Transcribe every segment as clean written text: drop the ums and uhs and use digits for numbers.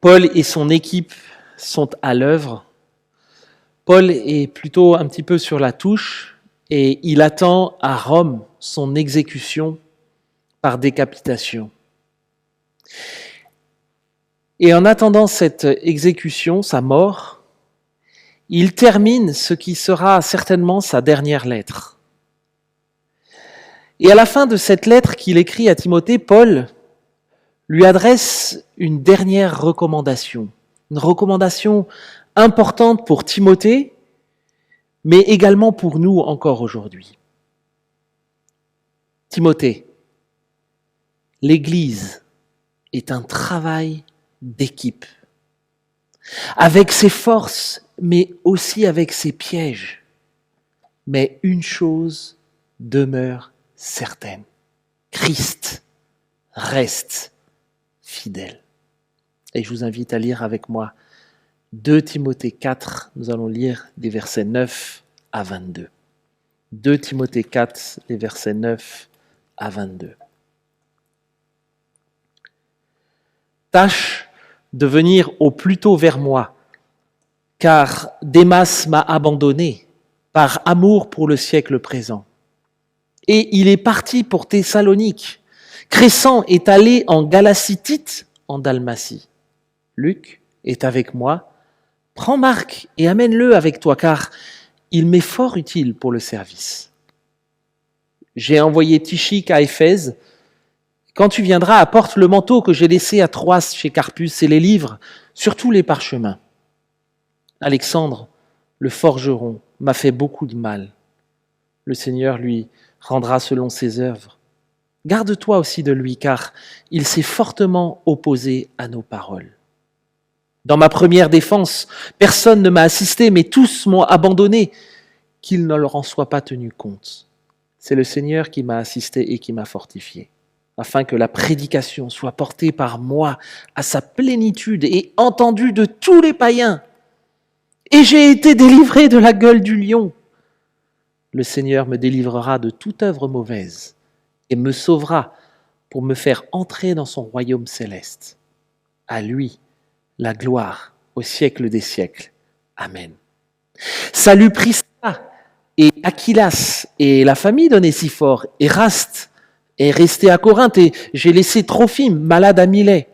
Paul et son équipe sont à l'œuvre. Paul est plutôt un petit peu sur la touche et il attend à Rome son exécution par décapitation. Et en attendant cette exécution, sa mort, il termine ce qui sera certainement sa dernière lettre. Et à la fin de cette lettre qu'il écrit à Timothée, Paul lui adresse une dernière recommandation. Une recommandation importante pour Timothée, mais également pour nous encore aujourd'hui. Timothée, l'Église est un travail d'équipe, avec ses forces, mais aussi avec ses pièges. Mais une chose demeure certaine, Christ reste fidèle. Et je vous invite à lire avec moi 2 Timothée 4, nous allons lire des versets 9 à 22. 2 Timothée 4, les versets 9 à 22. Tâche de venir au plus tôt vers moi, car Démas m'a abandonné par amour pour le siècle présent. Et il est parti pour Thessalonique. Crescens est allé en Galacitite, en Dalmatie. Luc est avec moi. Prends Marc et amène-le avec toi, car il m'est fort utile pour le service. J'ai envoyé Tychique à Éphèse. Quand tu viendras, apporte le manteau que j'ai laissé à Troas chez Carpus et les livres, surtout les parchemins. Alexandre, le forgeron, m'a fait beaucoup de mal. Le Seigneur lui rendra selon ses œuvres. Garde-toi aussi de lui, car il s'est fortement opposé à nos paroles. Dans ma première défense, personne ne m'a assisté, mais tous m'ont abandonné, qu'il ne leur en soit pas tenu compte. C'est le Seigneur qui m'a assisté et qui m'a fortifié, afin que la prédication soit portée par moi à sa plénitude et entendue de tous les païens. Et j'ai été délivré de la gueule du lion. Le Seigneur me délivrera de toute œuvre mauvaise et me sauvera pour me faire entrer dans son royaume céleste. À lui, la gloire au siècle des siècles. Amen. Salut Prisca et Aquilas et la famille d'Onésiphore. Eraste est resté à Corinthe et j'ai laissé Trophime, malade à Milet.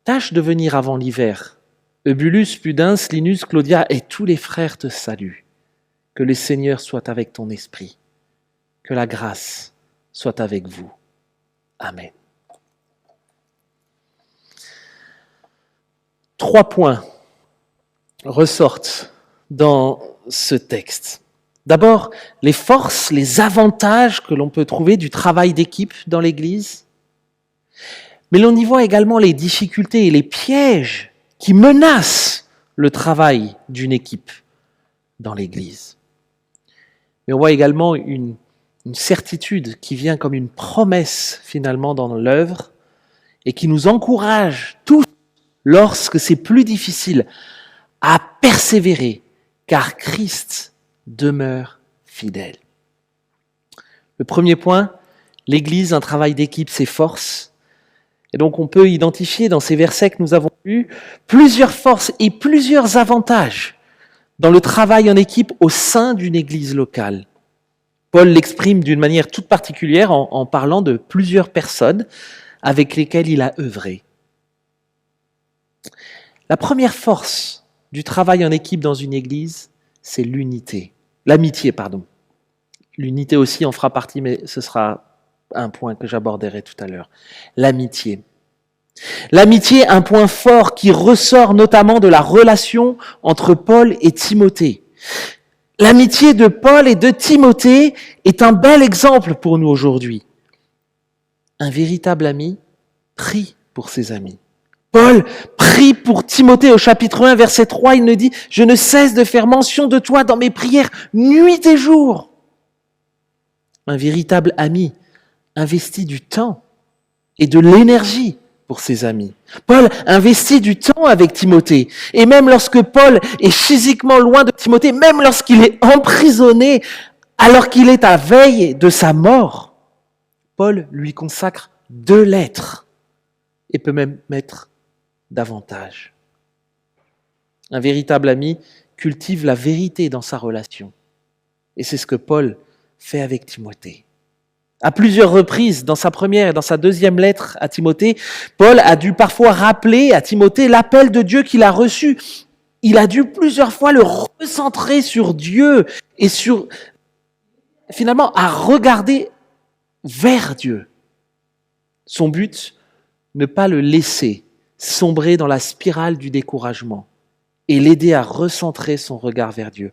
Tâche de venir avant l'hiver. Eubulus, Pudens, Linus, Claudia et tous les frères te saluent. Que le Seigneur soit avec ton esprit. Que la grâce soit avec vous. Amen. 3 points ressortent dans ce texte. D'abord, les forces, les avantages que l'on peut trouver du travail d'équipe dans l'Église. Mais l'on y voit également les difficultés et les pièges qui menacent le travail d'une équipe dans l'Église. Mais on voit également une certitude qui vient comme une promesse finalement dans l'œuvre et qui nous encourage tous, lorsque c'est plus difficile, à persévérer, car Christ demeure fidèle. Le premier point, l'Église, un travail d'équipe, ses forces. Et donc on peut identifier dans ces versets que nous avons lus plusieurs forces et plusieurs avantages dans le travail en équipe au sein d'une Église locale. Paul l'exprime d'une manière toute particulière en parlant de plusieurs personnes avec lesquelles il a œuvré. La première force du travail en équipe dans une église, c'est l'amitié. L'unité aussi en fera partie, mais ce sera un point que j'aborderai tout à l'heure. L'amitié. L'amitié, un point fort qui ressort notamment de la relation entre Paul et Timothée. L'amitié de Paul et de Timothée est un bel exemple pour nous aujourd'hui. Un véritable ami prie pour ses amis. Paul prie pour Timothée au chapitre 1, verset 3, il nous dit « Je ne cesse de faire mention de toi dans mes prières, nuit et jour. » Un véritable ami investit du temps et de l'énergie pour ses amis. Paul investit du temps avec Timothée. Et même lorsque Paul est physiquement loin de Timothée, même lorsqu'il est emprisonné, alors qu'il est à veille de sa mort, Paul lui consacre 2 lettres et peut même mettre davantage. Un véritable ami cultive la vérité dans sa relation. Et c'est ce que Paul fait avec Timothée. À plusieurs reprises, dans sa première et dans sa deuxième lettre à Timothée, Paul a dû parfois rappeler à Timothée l'appel de Dieu qu'il a reçu. Il a dû plusieurs fois le recentrer sur Dieu et finalement, à regarder vers Dieu. Son but, ne pas le laisser sombrer dans la spirale du découragement et l'aider à recentrer son regard vers Dieu.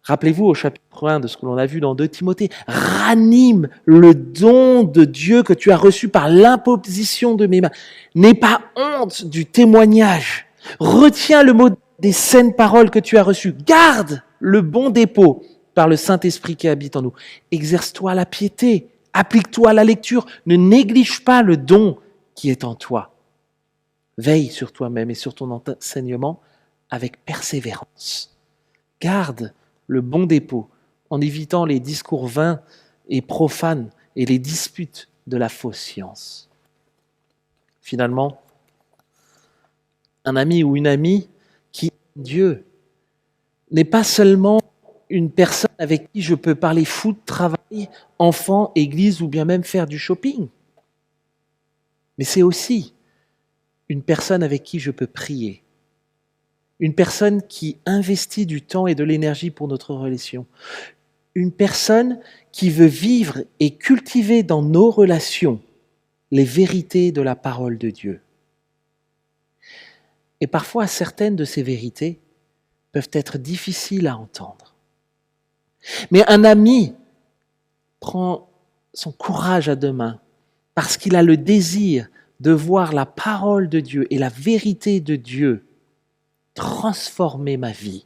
Rappelez-vous au chapitre 1 de ce que l'on a vu dans 2 Timothée, ranime le don de Dieu que tu as reçu par l'imposition de mes mains. N'aie pas honte du témoignage. Retiens le mot des saines paroles que tu as reçues. Garde le bon dépôt par le Saint-Esprit qui habite en nous. Exerce-toi la piété. Applique-toi à la lecture. Ne néglige pas le don qui est en toi. Veille sur toi-même et sur ton enseignement avec persévérance. Garde le bon dépôt en évitant les discours vains et profanes et les disputes de la fausse science. Finalement, un ami ou une amie qui aime Dieu n'est pas seulement une personne avec qui je peux parler foot, travail, enfant, église ou bien même faire du shopping. Mais c'est aussi une personne avec qui je peux prier. Une personne qui investit du temps et de l'énergie pour notre relation. Une personne qui veut vivre et cultiver dans nos relations les vérités de la parole de Dieu. Et parfois, certaines de ces vérités peuvent être difficiles à entendre. Mais un ami prend son courage à deux mains parce qu'il a le désir de voir la parole de Dieu et la vérité de Dieu transformer ma vie,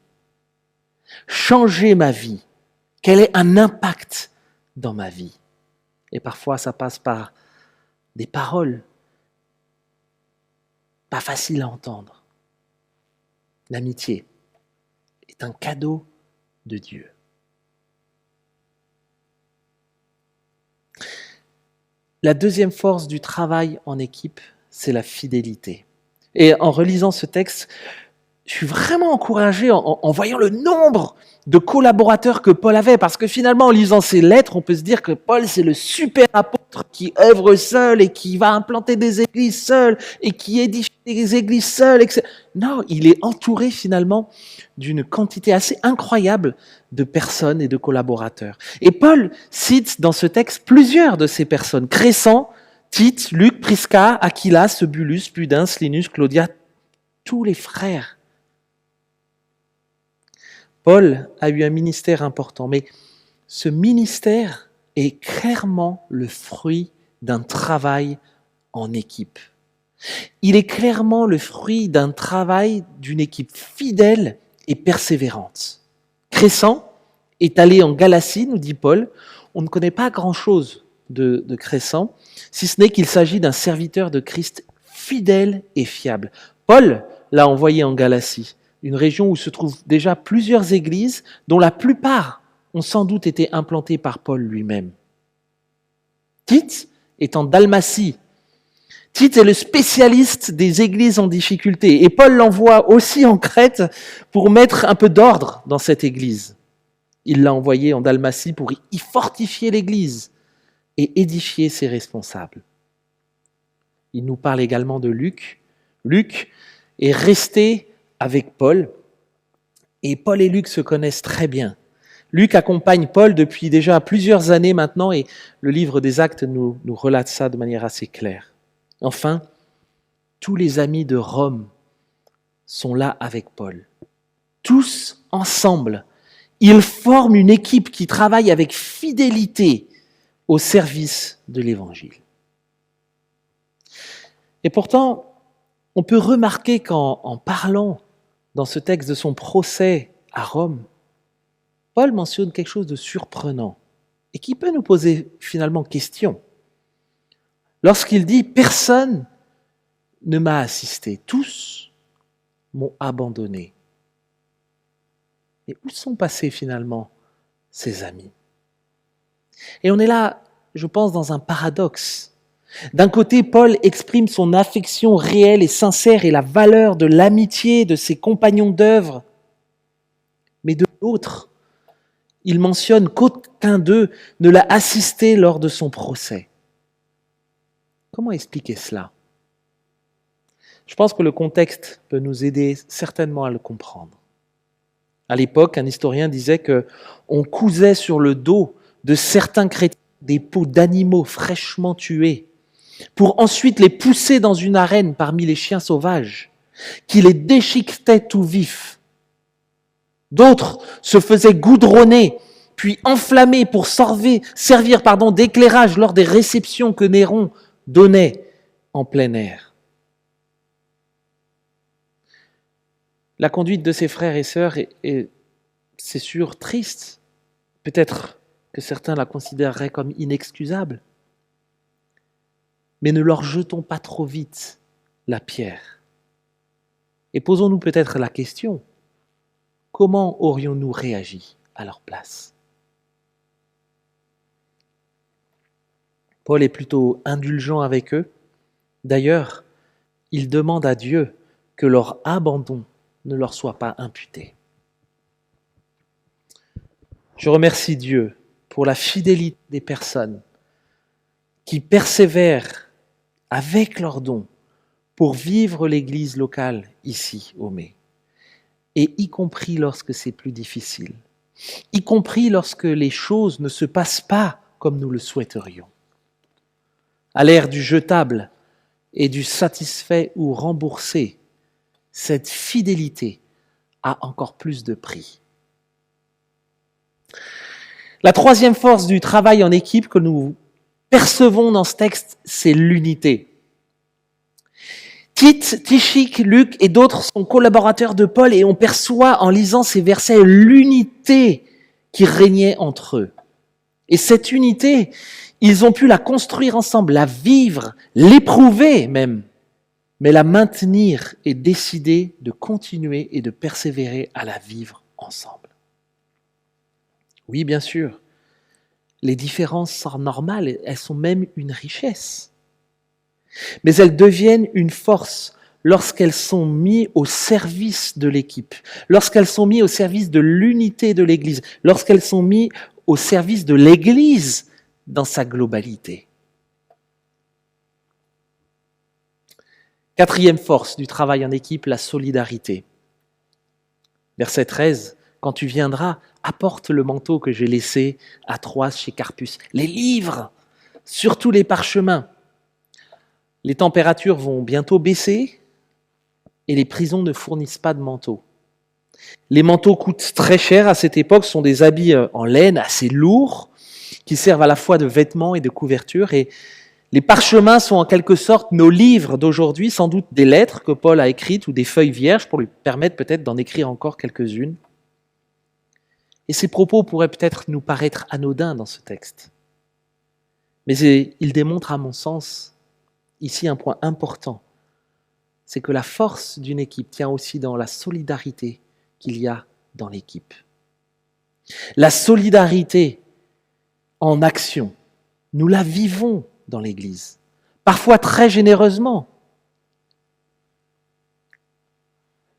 changer ma vie, qu'elle ait un impact dans ma vie. Et parfois, ça passe par des paroles pas faciles à entendre. L'amitié est un cadeau de Dieu. La deuxième force du travail en équipe, c'est la fidélité. Et en relisant ce texte, je suis vraiment encouragé en voyant le nombre de collaborateurs que Paul avait, parce que finalement, en lisant ses lettres, on peut se dire que Paul, c'est le super apôtre qui œuvre seul et qui va implanter des églises seul et qui édifie des églises seul. Etc. Non, il est entouré finalement d'une quantité assez incroyable de personnes et de collaborateurs. Et Paul cite dans ce texte plusieurs de ces personnes. Crescens, Tite, Luc, Prisca, Aquilas, Eubulus, Pudens, Linus, Claudia, tous les frères. Paul a eu un ministère important, mais ce ministère est clairement le fruit d'un travail en équipe. Il est clairement le fruit d'un travail d'une équipe fidèle et persévérante. Crescens est allé en Galatie, nous dit Paul. On ne connaît pas grand-chose de Crescens, si ce n'est qu'il s'agit d'un serviteur de Christ fidèle et fiable. Paul l'a envoyé en Galatie, une région où se trouvent déjà plusieurs églises, dont la plupart ont sans doute été implantées par Paul lui-même. Tite est en Dalmatie. Tite est le spécialiste des églises en difficulté, et Paul l'envoie aussi en Crète pour mettre un peu d'ordre dans cette église. Il l'a envoyé en Dalmatie pour y fortifier l'église et édifier ses responsables. Il nous parle également de Luc. Luc est resté avec Paul, et Paul et Luc se connaissent très bien. Luc accompagne Paul depuis déjà plusieurs années maintenant, et le livre des Actes nous relate ça de manière assez claire. Enfin, tous les amis de Rome sont là avec Paul. Tous ensemble, ils forment une équipe qui travaille avec fidélité au service de l'Évangile. Et pourtant, on peut remarquer qu'en parlant dans ce texte de son procès à Rome, Paul mentionne quelque chose de surprenant et qui peut nous poser finalement question. Lorsqu'il dit « Personne ne m'a assisté, tous m'ont abandonné ». Et où sont passés finalement ses amis ? Et on est là, je pense, dans un paradoxe. D'un côté, Paul exprime son affection réelle et sincère et la valeur de l'amitié de ses compagnons d'œuvre. Mais de l'autre, il mentionne qu'aucun d'eux ne l'a assisté lors de son procès. Comment expliquer cela ? Je pense que le contexte peut nous aider certainement à le comprendre. À l'époque, un historien disait qu'on cousait sur le dos de certains chrétiens des peaux d'animaux fraîchement tués pour ensuite les pousser dans une arène parmi les chiens sauvages qui les déchiquetaient tout vifs. D'autres se faisaient goudronner puis enflammer pour servir d'éclairage lors des réceptions que Néron donnait en plein air. La conduite de ses frères et sœurs est, c'est sûr, triste. Peut-être que certains la considéreraient comme inexcusable. Mais ne leur jetons pas trop vite la pierre. Et posons-nous peut-être la question, comment aurions-nous réagi à leur place ? Paul est plutôt indulgent avec eux. D'ailleurs, il demande à Dieu que leur abandon ne leur soit pas imputé. Je remercie Dieu pour la fidélité des personnes qui persévèrent avec leurs dons pour vivre l'Église locale ici au Mai, et y compris lorsque c'est plus difficile, y compris lorsque les choses ne se passent pas comme nous le souhaiterions. À l'ère du jetable et du satisfait ou remboursé, cette fidélité a encore plus de prix. La troisième force du travail en équipe que nous percevons dans ce texte, c'est l'unité. Tite, Tichik, Luc et d'autres sont collaborateurs de Paul et on perçoit en lisant ces versets l'unité qui régnait entre eux. Et cette unité, ils ont pu la construire ensemble, la vivre, l'éprouver même, mais la maintenir et décider de continuer et de persévérer à la vivre ensemble. Oui, bien sûr, les différences sont normales, elles sont même une richesse. Mais elles deviennent une force lorsqu'elles sont mises au service de l'équipe, lorsqu'elles sont mises au service de l'unité de l'Église, lorsqu'elles sont mises au service de l'Église dans sa globalité. Quatrième force du travail en équipe, la solidarité. Verset 13, quand tu viendras, apporte le manteau que j'ai laissé à Troas chez Carpus, les livres, surtout les parchemins. Les températures vont bientôt baisser et les prisons ne fournissent pas de manteaux. Les manteaux coûtent très cher à cette époque, ce sont des habits en laine assez lourds qui servent à la fois de vêtements et de couverture, et les parchemins sont en quelque sorte nos livres d'aujourd'hui, sans doute des lettres que Paul a écrites ou des feuilles vierges pour lui permettre peut-être d'en écrire encore quelques-unes. Et ces propos pourraient peut-être nous paraître anodins dans ce texte. Mais ils démontrent à mon sens ici un point important, c'est que la force d'une équipe tient aussi dans la solidarité qu'il y a dans l'équipe. La solidarité en action, nous la vivons dans l'Église, parfois très généreusement.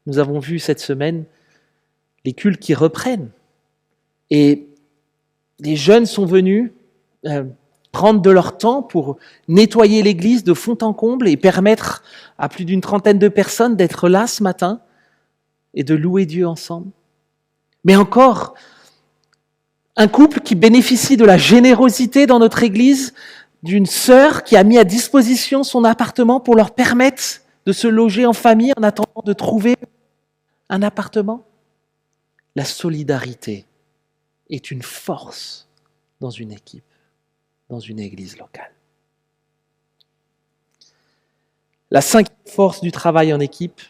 Nous avons vu cette semaine les cultes qui reprennent et les jeunes sont venus prendre de leur temps pour nettoyer l'église de fond en comble et permettre à plus d'une trentaine de personnes d'être là ce matin et de louer Dieu ensemble. Mais encore, un couple qui bénéficie de la générosité dans notre église d'une sœur qui a mis à disposition son appartement pour leur permettre de se loger en famille en attendant de trouver un appartement. La solidarité est une force dans une équipe, dans une église locale. La cinquième force du travail en équipe,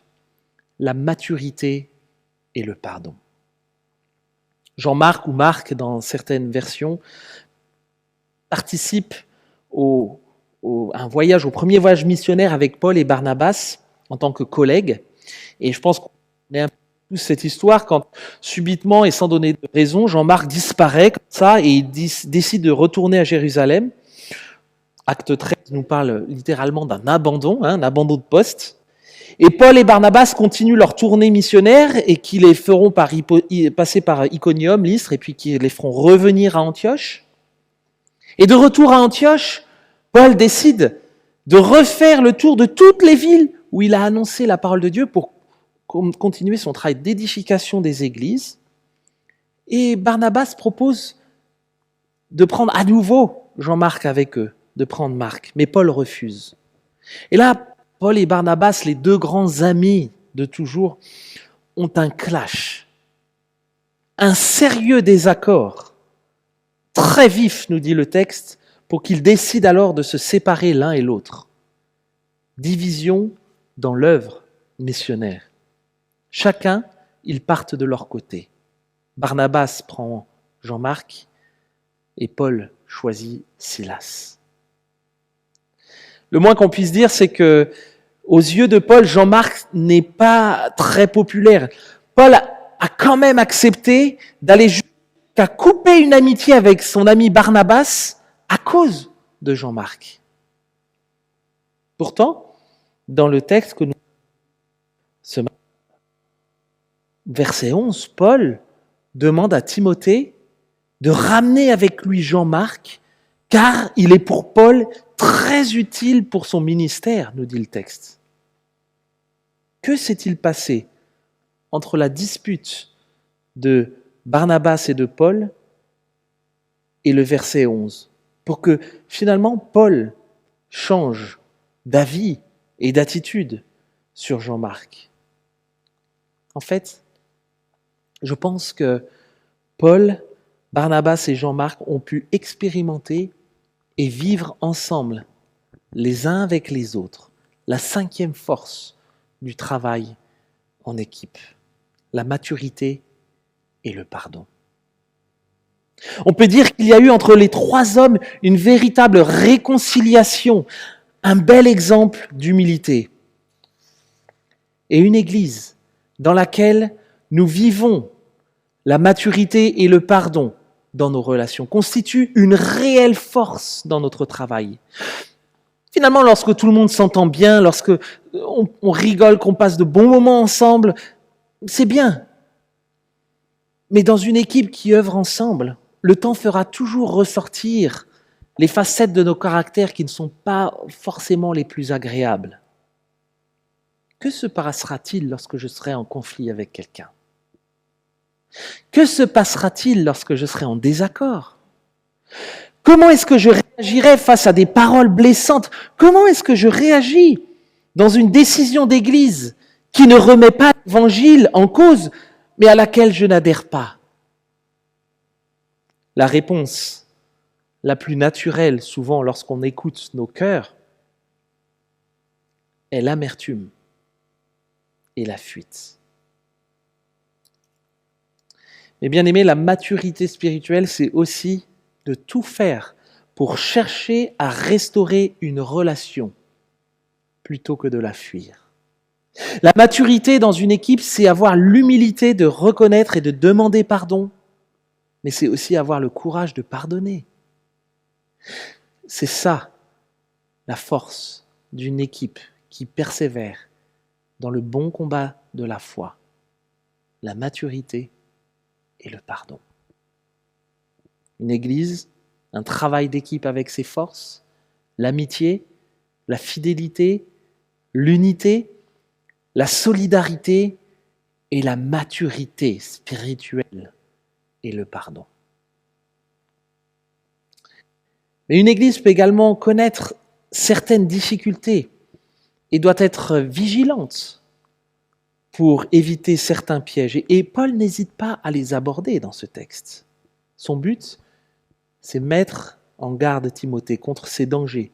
la maturité et le pardon. Jean-Marc ou Marc, dans certaines versions, participe au premier voyage missionnaire avec Paul et Barnabas en tant que collègues. Et je pense qu'on est un peu tous cette histoire quand subitement et sans donner de raison, Jean-Marc disparaît comme ça et il décide de retourner à Jérusalem. Acte 13 nous parle littéralement d'un abandon, un abandon de poste. Et Paul et Barnabas continuent leur tournée missionnaire et qui les feront passer par Iconium, Lystre, et puis qui les feront revenir à Antioche. Et de retour à Antioche, Paul décide de refaire le tour de toutes les villes où il a annoncé la parole de Dieu pour continuer son travail d'édification des églises. Et Barnabas propose de prendre à nouveau Jean-Marc avec eux, de prendre Marc. Mais Paul refuse. Et là, Paul et Barnabas, les deux grands amis de toujours, ont un clash, un sérieux désaccord, très vif, nous dit le texte, pour qu'ils décident alors de se séparer l'un et l'autre. Division dans l'œuvre missionnaire. Chacun, ils partent de leur côté. Barnabas prend Jean-Marc et Paul choisit Silas. Le moins qu'on puisse dire, c'est que, aux yeux de Paul, Jean-Marc n'est pas très populaire. Paul a quand même accepté d'aller jusqu'à couper une amitié avec son ami Barnabas à cause de Jean-Marc. Pourtant, dans le texte que nous ce matin, verset 11, Paul demande à Timothée de ramener avec lui Jean-Marc, car il est pour Paul très utile pour son ministère, nous dit le texte. Que s'est-il passé entre la dispute de Barnabas et de Paul et le verset 11, pour que finalement Paul change d'avis et d'attitude sur Jean-Marc? En fait, je pense que Paul, Barnabas et Jean-Marc ont pu expérimenter et vivre ensemble, les uns avec les autres, la cinquième force du travail en équipe, la maturité et le pardon. On peut dire qu'il y a eu entre les trois hommes une véritable réconciliation, un bel exemple d'humilité. Et une église dans laquelle nous vivons la maturité et le pardon dans nos relations constitue une réelle force dans notre travail. Finalement, lorsque tout le monde s'entend bien, lorsque on rigole, qu'on passe de bons moments ensemble, c'est bien. Mais dans une équipe qui œuvre ensemble, le temps fera toujours ressortir les facettes de nos caractères qui ne sont pas forcément les plus agréables. Que se passera-t-il lorsque je serai en conflit avec quelqu'un ? Que se passera-t-il lorsque je serai en désaccord ? Comment est-ce que je réagirai face à des paroles blessantes ? Comment est-ce que je réagis dans une décision d'église qui ne remet pas l'évangile en cause, mais à laquelle je n'adhère pas ? La réponse la plus naturelle, souvent lorsqu'on écoute nos cœurs, est l'amertume et la fuite. Mais bien aimé, la maturité spirituelle, c'est aussi de tout faire pour chercher à restaurer une relation plutôt que de la fuir. La maturité dans une équipe, c'est avoir l'humilité de reconnaître et de demander pardon, mais c'est aussi avoir le courage de pardonner. C'est ça, la force d'une équipe qui persévère dans le bon combat de la foi, la maturité et le pardon. Une église, un travail d'équipe avec ses forces, l'amitié, la fidélité, l'unité, la solidarité et la maturité spirituelle et le pardon. Mais une église peut également connaître certaines difficultés et doit être vigilante pour éviter certains pièges. Et Paul n'hésite pas à les aborder dans ce texte. Son but, c'est mettre en garde Timothée contre ces dangers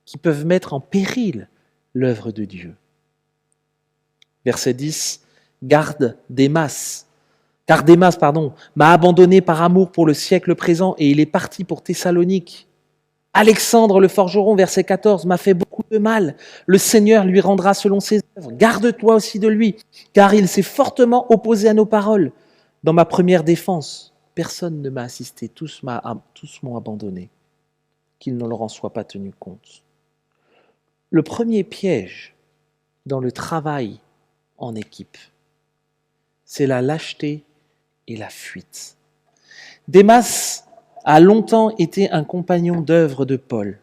qui peuvent mettre en péril l'œuvre de Dieu. Verset 10, car Démas, m'a abandonné par amour pour le siècle présent et il est parti pour Thessalonique. Alexandre le forgeron, verset 14, m'a fait beaucoup de mal. Le Seigneur lui rendra selon ses œuvres. Garde-toi aussi de lui, car il s'est fortement opposé à nos paroles. Dans ma première défense, personne ne m'a assisté, tous m'ont abandonné. qu'il ne leur en soit pas tenu compte. Le premier piège dans le travail en équipe, c'est la lâcheté et la fuite. Démas a longtemps été un compagnon d'œuvre de Paul.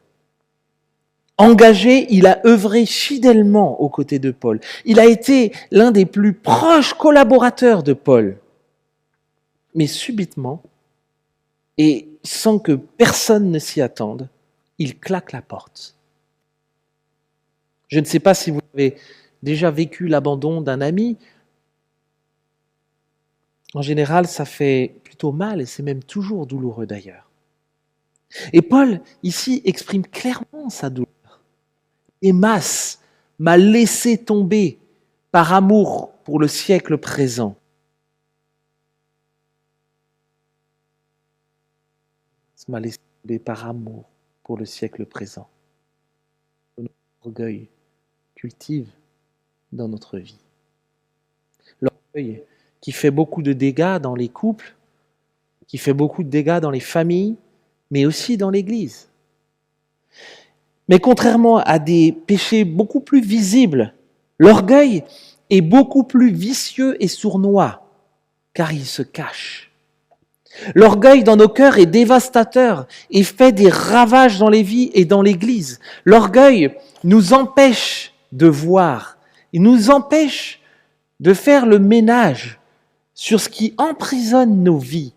Engagé, il a œuvré fidèlement aux côtés de Paul. Il a été l'un des plus proches collaborateurs de Paul. Mais subitement, et sans que personne ne s'y attende, il claque la porte. Je ne sais pas si vous avez déjà vécu l'abandon d'un ami. En général, ça fait plutôt mal et c'est même toujours douloureux d'ailleurs. Et Paul, ici, exprime clairement sa douleur. Démas m'a laissé tomber par amour pour le siècle présent. M'a laissé tomber par amour pour le siècle présent. Notre orgueil cultive dans notre vie. L'orgueil qui fait beaucoup de dégâts dans les couples, qui fait beaucoup de dégâts dans les familles, mais aussi dans l'Église. Mais contrairement à des péchés beaucoup plus visibles, l'orgueil est beaucoup plus vicieux et sournois, car il se cache. L'orgueil dans nos cœurs est dévastateur et fait des ravages dans les vies et dans l'Église. L'orgueil nous empêche de voir, il nous empêche de faire le ménage sur ce qui emprisonne nos vies.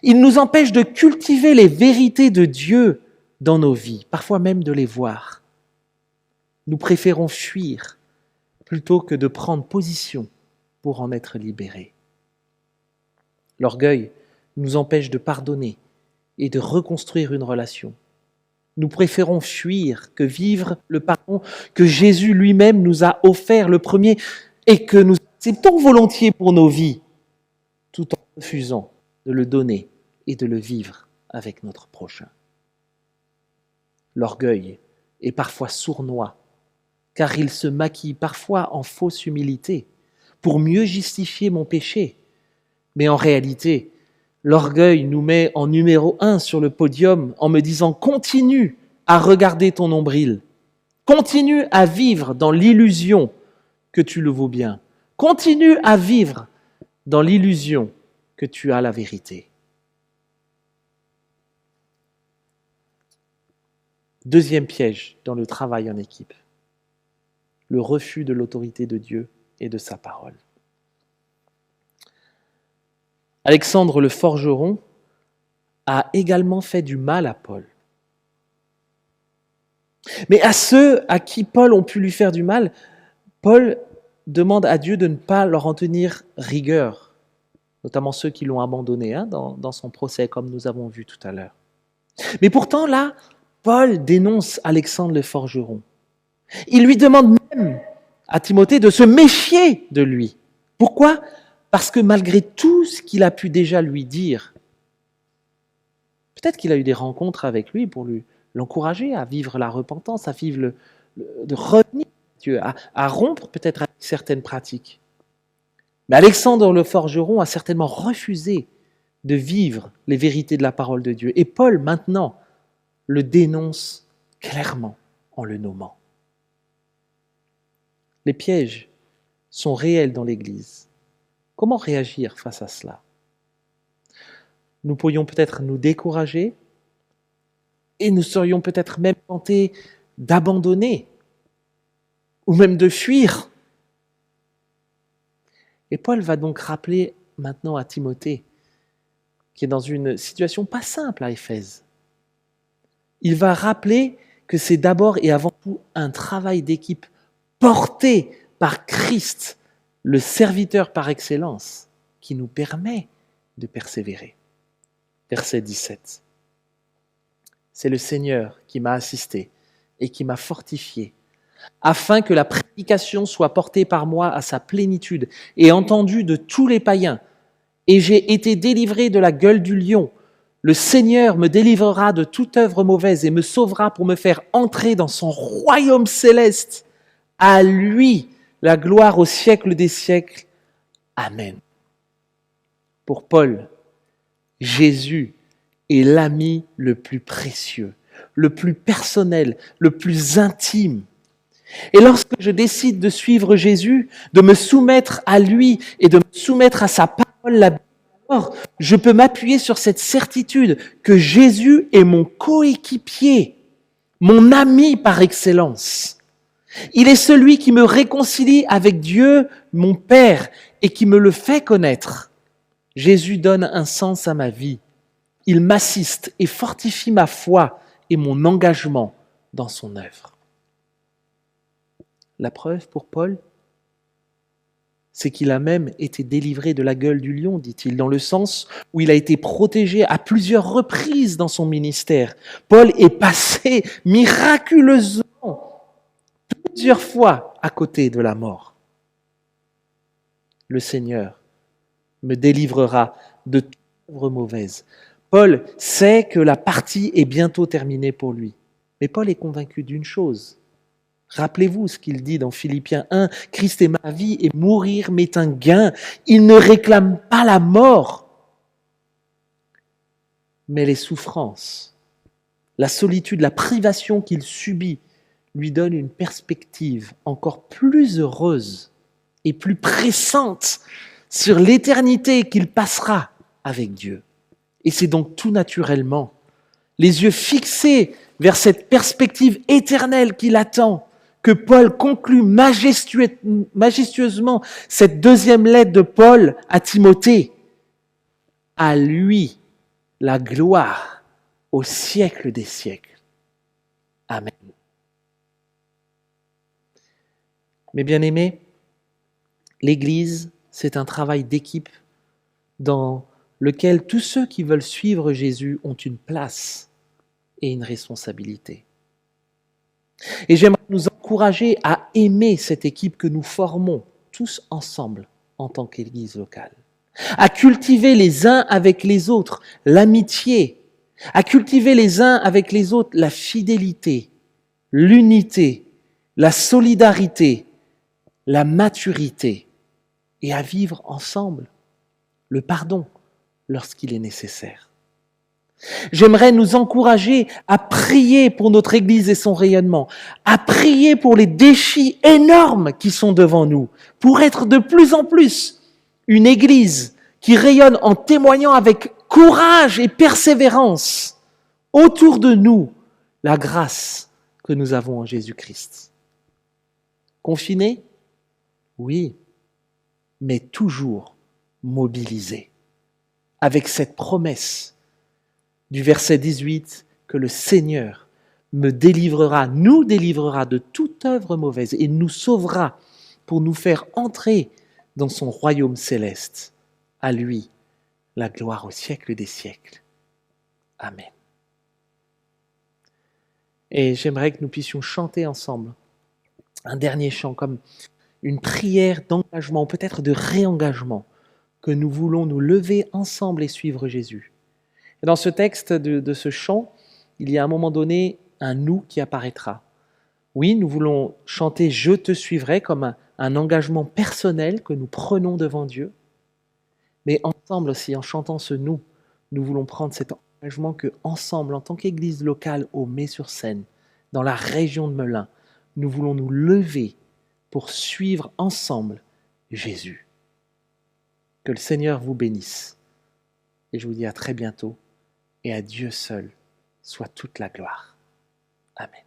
Il nous empêche de cultiver les vérités de Dieu dans nos vies, parfois même de les voir. Nous préférons fuir plutôt que de prendre position pour en être libérés. L'orgueil nous empêche de pardonner et de reconstruire une relation. Nous préférons fuir que vivre le pardon que Jésus lui-même nous a offert le premier et que nous acceptons volontiers pour nos vies, tout en refusant de le donner et de le vivre avec notre prochain. L'orgueil est parfois sournois, car il se maquille parfois en fausse humilité pour mieux justifier mon péché. Mais en réalité, l'orgueil nous met en numéro 1 sur le podium en me disant « Continue à regarder ton nombril. Continue à vivre dans l'illusion que tu le vaux bien. Continue à vivre dans l'illusion que tu as la vérité. » Deuxième piège dans le travail en équipe, le refus de l'autorité de Dieu et de sa parole. Alexandre le forgeron a également fait du mal à Paul. Mais à ceux à qui Paul ont pu lui faire du mal, Paul demande à Dieu de ne pas leur en tenir rigueur, notamment ceux qui l'ont abandonné dans son procès, comme nous avons vu tout à l'heure. Mais pourtant, là, Paul dénonce Alexandre le forgeron. Il lui demande même à Timothée de se méfier de lui. Pourquoi ? Parce que malgré tout ce qu'il a pu déjà lui dire, peut-être qu'il a eu des rencontres avec lui pour l'encourager à vivre la repentance, à vivre de revenir à Dieu, à rompre peut-être avec certaines pratiques. Mais Alexandre le forgeron a certainement refusé de vivre les vérités de la parole de Dieu. Et Paul, maintenant, le dénonce clairement en le nommant. Les pièges sont réels dans l'Église. Comment réagir face à cela ? Nous pourrions peut-être nous décourager et nous serions peut-être même tentés d'abandonner ou même de fuir. Et Paul va donc rappeler maintenant à Timothée, qui est dans une situation pas simple à Éphèse. Il va rappeler que c'est d'abord et avant tout un travail d'équipe porté par Christ, le serviteur par excellence, qui nous permet de persévérer. Verset 17. C'est le Seigneur qui m'a assisté et qui m'a fortifié, afin que la prédication soit portée par moi à sa plénitude et entendue de tous les païens. Et j'ai été délivré de la gueule du lion. Le Seigneur me délivrera de toute œuvre mauvaise et me sauvera pour me faire entrer dans son royaume céleste. À lui la gloire au siècle des siècles. Amen. Pour Paul, Jésus est l'ami le plus précieux, le plus personnel, le plus intime. Et lorsque je décide de suivre Jésus, de me soumettre à lui et de me soumettre à sa parole, je peux m'appuyer sur cette certitude que Jésus est mon coéquipier, mon ami par excellence. Il est celui qui me réconcilie avec Dieu, mon Père, et qui me le fait connaître. Jésus donne un sens à ma vie. Il m'assiste et fortifie ma foi et mon engagement dans son œuvre. La preuve pour Paul, c'est qu'il a même été délivré de la gueule du lion, dit-il, dans le sens où il a été protégé à plusieurs reprises dans son ministère. Paul est passé miraculeusement plusieurs fois à côté de la mort. Le Seigneur me délivrera de toute œuvre mauvaise. Paul sait que la partie est bientôt terminée pour lui. Mais Paul est convaincu d'une chose. Rappelez-vous ce qu'il dit dans Philippiens 1, « Christ est ma vie et mourir m'est un gain. Il ne réclame pas la mort, mais les souffrances, la solitude, la privation qu'il subit lui donne une perspective encore plus heureuse et plus pressante sur l'éternité qu'il passera avec Dieu. Et c'est donc tout naturellement, les yeux fixés vers cette perspective éternelle qui l'attend, que Paul conclut majestueusement cette deuxième lettre de Paul à Timothée. À lui la gloire au siècle des siècles. Amen. Mes bien-aimés, l'Église, c'est un travail d'équipe dans lequel tous ceux qui veulent suivre Jésus ont une place et une responsabilité. Et j'aimerais nous encourager à aimer cette équipe que nous formons tous ensemble en tant qu'Église locale, à cultiver les uns avec les autres l'amitié, à cultiver les uns avec les autres la fidélité, l'unité, la solidarité, la maturité, et à vivre ensemble le pardon lorsqu'il est nécessaire. J'aimerais nous encourager à prier pour notre Église et son rayonnement, à prier pour les défis énormes qui sont devant nous, pour être de plus en plus une Église qui rayonne en témoignant avec courage et persévérance autour de nous la grâce que nous avons en Jésus-Christ. Confinés? Oui, mais toujours mobilisés, avec cette promesse du verset 18, que le Seigneur me délivrera, nous délivrera de toute œuvre mauvaise et nous sauvera pour nous faire entrer dans son royaume céleste. À lui, la gloire au siècle des siècles. Amen. Et j'aimerais que nous puissions chanter ensemble un dernier chant comme une prière d'engagement, peut-être de réengagement, que nous voulons nous lever ensemble et suivre Jésus. Et dans ce texte de ce chant, il y a à un moment donné un « nous » qui apparaîtra. Oui, nous voulons chanter « Je te suivrai » comme un engagement personnel que nous prenons devant Dieu. Mais ensemble aussi, en chantant ce « nous », nous voulons prendre cet engagement que ensemble, en tant qu'Église locale au Mets-sur-Seine, dans la région de Melun, nous voulons nous lever pour suivre ensemble Jésus. Que le Seigneur vous bénisse. Et je vous dis à très bientôt. Et à Dieu seul soit toute la gloire. Amen.